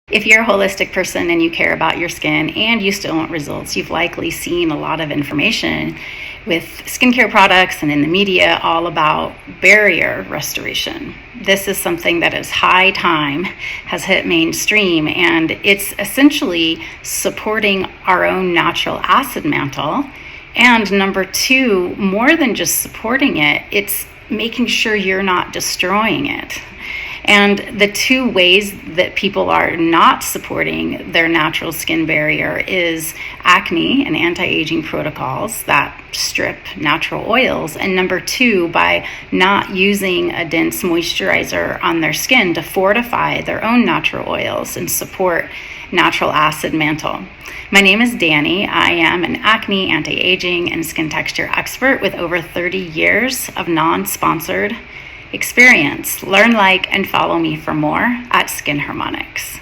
If you're a holistic person and you care about your skin and you still want results, you've likely seen a lot of information with skincare products and in the media all about barrier restoration. This is something that is high time has hit mainstream, and it's essentially supporting our own natural acid mantle. And number two, more than just supporting it, it's making sure you're not destroying it. And the two ways that people are not supporting their natural skin barrier is acne and anti-aging protocols that strip natural oils, and number two, by not using a dense moisturizer on their skin to fortify their own natural oils and support natural acid mantle. My name is Danny. I am an acne, anti-aging, and skin texture expert with over 30 years of non-sponsored experience. Learn, like, and follow me for more at Skin Harmonics.